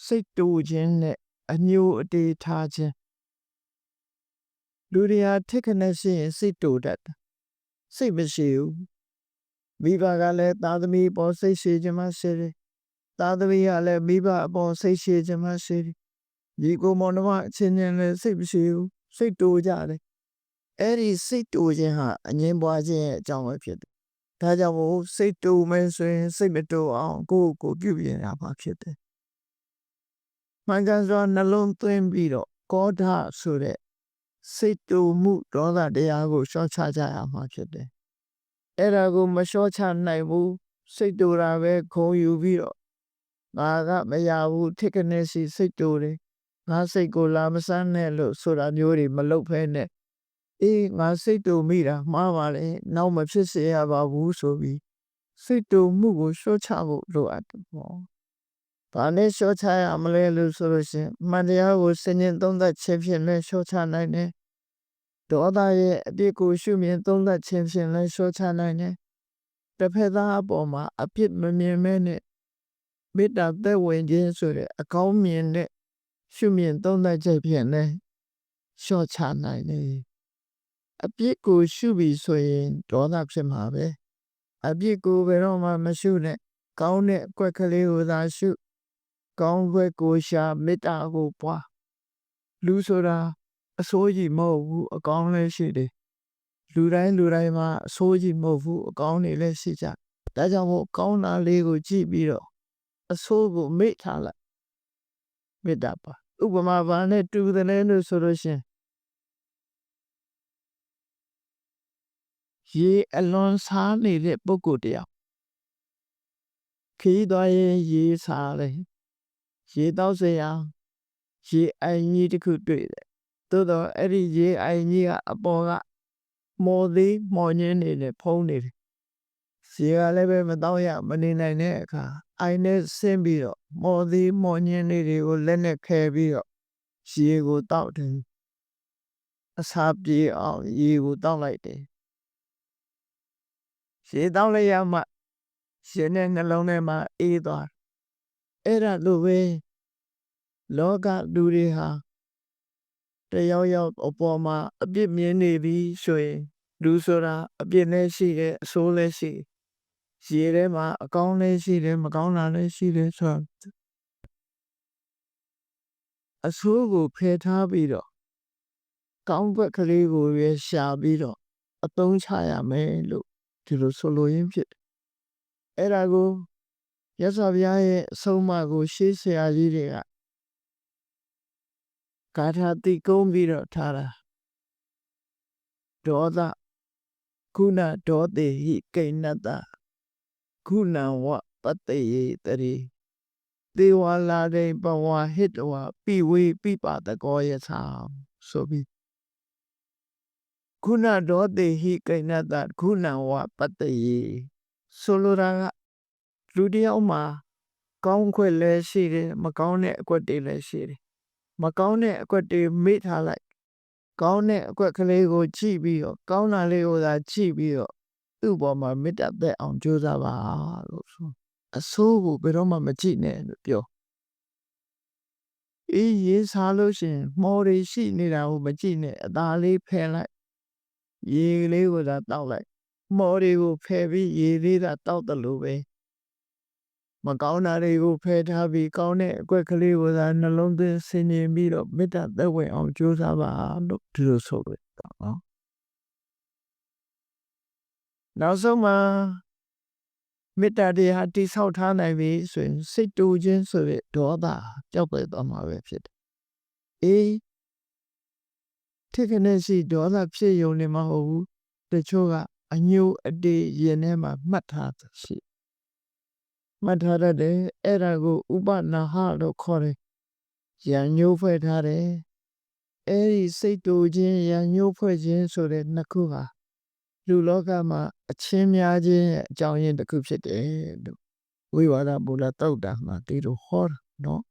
စိတ်တူခြင်းနဲ့အညိုအတေးထားခြင်းလူတွေဟာထစ်ခနဲ့ရှိရင်စိတ်တူတတ်တယ်စိတ်မရှိဘူးမိဘကလည်းသားသမီးပေါ်စိတ်ရှိခြင်းမရှိတယ်သားသမီးကလည်းမိဘအပေါ်စိတ်ရှိခြင်းမရှိတယ်ဒီကိုမောင်နှမအချင်းချင်းလည်းစိတ်မရှိဘူးစိတ်တူကြတယ်အဲ့ဒီစိတ်တူခြင်းဟာအငြင်းပွားခြင်းရဲ့အကြောင်းပဲဖြစ်တယ်ဒါကြောင့်မို့စိတ်တူမယ်ဆိုရင်စိတ်မတူအောင်ကိုယ့်ကိုပြုပြင်ရမှာဖြစ်တယ်မှန်ကန်စွာနှလုံးသွင်းပြီးတော့ကောဓဆိုတဲ့စိတ်တူမှုဒေါသတရားကိုလျှော့ချကြရမှာဖြစ်တယ်အဲ့ဒါကိုမလျှော့ချနိုင်ဘူးစိတ်တူတာပဲခုံယူပြီးတော့ငါကမရဘူးထစ်ကနေစီစိတ်တူတယ်ငါစိတ်ကိုလာမစမ်းနဲ့လို့ဆိုတာမျိုးတွေမလုပ်ဖဲနဲ့အေးငါစိတ်တူမိတာမှားပါလေနောက်မဖြစ်စေရပါဘူးဆိုပြီးစိတ်တူမှုကိုလျှော့ချဖို့လိုအပ်တယ်ပေါ့ဘာနဲ့လျှော့ချရမလဲလို့ဆိုလို့ရှင်မှန်တရားကိုစင်ញင်သုံးသပ်ခြင်းဖြင့်လည်းလျှော့ချနိုင်တယ်ဒေါသရဲ့အပြစ်ကိုရှုမြင်သုံးသပ်ခြင်းဖြင့်လည်းလျှော့ချနိုင်တယ်တစ်ဖက်သားအပေါ်မှာအပြစ်မမြင်မဲနဲ့မေတ္တာသက်ဝင်ခြင်းဆိုတဲ့အကောင်းမြင်တဲ့ရှုမြင်သုံးသပ်ချက်ဖြင့်လည်းလျှော့ချနိုင်တယ်အပြစ်ကိုရှုပြီးဆိုရင်ဒေါသဖြစ်မှာပဲအပြစ်ကိုဘယ်တော့မှမရှုနဲ့ကောင်းတဲ့အကွက်ကလေးကိုသာရှုကောင်းဘက်ကိုရှာမေတ္တာကိုပွားလူဆိုတာအဆိုးကြီးမဟုတ်ဘူးအကောင်းလည်းရှိတယ်လူတိုင်းမှာအဆိုးကြီးမဟုတ်ဘူးအကောင်းတွေလည်းရှိကြဒါကြောင့်မို့ကောင်းတာလေးကိုကြည့်ပြီးတော့အဆိုးကိုမေ့ထားလိုက်မေတ္တာပါဥပမာဘာနဲ့တူတယ်လဲလို့ဆိုလို့ရှင်ရေအလွန်စားနေတဲ့ပုဂ္ဂိုလ်တယောက်ခီးသွားရင်ရေစားတယ်ရေတောက်စရာရေအိုင်ကြီးတစ်ခုတွေ့တယ်သို့တော့အဲ့ဒီရေအိုင်ကြီးကအပေါ်ကမော်သေးမော်ညင်းနေတယ်ဖုံးနေတယ်ရေကလည်းပဲမတော့ရမနေနိုင်တဲ့အခါအိုင်နဲ့ဆင်းပြီးတော့မော်သေးမော်ညင်းလေးတွေကိုလက်နဲ့ခဲပြီးတော့ရေကိုတောက်တယ်အစာပြေအောင်ရေကိုတောက်လိုက်တယ်ရေတောက်လိုက်ရမှရေနဲ့နှလုံးထဲမှာအေးသွားအဲ့ဒါလိုပဲလောကလူတွေဟာတယောက်ယောက်အပေါ်မှာအပြစ်မြင်နေပြီဆိုရင်လူဆိုတာအပြစ်လည်းရှိတယ်အဆိုးလည်းရှိရေထဲမှာအကောင်းလည်းရှိတယ်မကောင်းတာလည်းရှိတယ်ဆိုတော့အဆိုးကိုဖယ်ထားပြီးတော့ကောင်းဘက်ကလေးကိုရရှာပြီးတော့အသုံးချရမယ်လို့ဒီလိုဆိုလိုရင်းဖြစ်တယ်အဲ့ဒါကိုရသော်ဘုရားရဲ့အဆုံးအမကိုရှေးဆရာကြီးတွေကဂါထာတိကုံးပြီးတော့ထားတာဒေါသခုနဒေါတေဟိကိဏတ္တခုနဝပတ္တေယေတရိသေဝလာရိပဝါဟိတဝပိဝေပိပါတကောယသာဆိုပြီးခုနဒေါတေဟိကိဏတ္တခုနဝပတ္တေယေဆိုလိုတာကလူတယောက်မှာကောင်းခွက်လည်းရှိတယ်မကောင်းတဲ့အကွက်တွေလည်းရှိတယ်မကောင်းတဲ့အကွက်တွေမေ့ထားလိုက်ကောင်းတဲ့အကွက်ကလေးကိုကြည့်ပြီးတော့ကောင်းတာလေးကိုသာကြည့်ပြီးတော့သူ့ပေါ်မှာမေတ္တာသက်အောင်ကြိုးစားပါလို့ဆိုအဆိုးကိုဘယ်တော့မှမကြည့်နဲ့လို့ပြောအေးရေးစားလို့ရှင်မော်တွေရှိနေတာကိုမကြည့်နဲ့အသာလေးဖယ်လိုက်ရေလေးကိုသာတောက်လိုက်မော်တွေကိုဖယ်ပြီးရေလေးသာတောက်တယ်လို့ပဲမကောင်းတာတွေကိုဖယ်ထားပြီးကောင်းတဲ့အကွက်ကလေးကိုသာနှလုံးသွင်းဆင်ခြင်ပြီးတော့မေတ္တာသက်ဝင်အောင်ကြိုးစားပါလို့ဒီလိုဆိုလို့နော်နောက်ဆုံးမှာမေတ္တာတရားတိဆောက်ထားနိုင်ပြီဆိုရင်စိတ်တူခြင်းဆိုတဲ့ဒေါသပျောက်သွားတော့မှာပဲဖြစ်တယ်အေးထစ်ကနေစီဒေါသဖြစ်ယုံနေမှာမဟုတ်ဘူးတချို့ကအညိုအတေးရင်ထဲမှာမှတ်ထားတာရှိမှတ်ထားတဲ့အဲ့ဒါကိုဥပနာဟလို့ခေါ်တယ်ရံညှိုးဖွဲ့ထားတယ်အဲ့ဒီစိတ်တူခြင်းရံညှိုးဖွဲ့ခြင်းဆိုတဲ့နှစ်ခုဟာလူလောကမှာအချင်းများခြင်းရဲ့အကြောင်းရင်းတစ်ခုဖြစ်တယ်လို့ဝိဝါဒဘုရားတုတ်တာမှာဒီလိုဟောတာနော်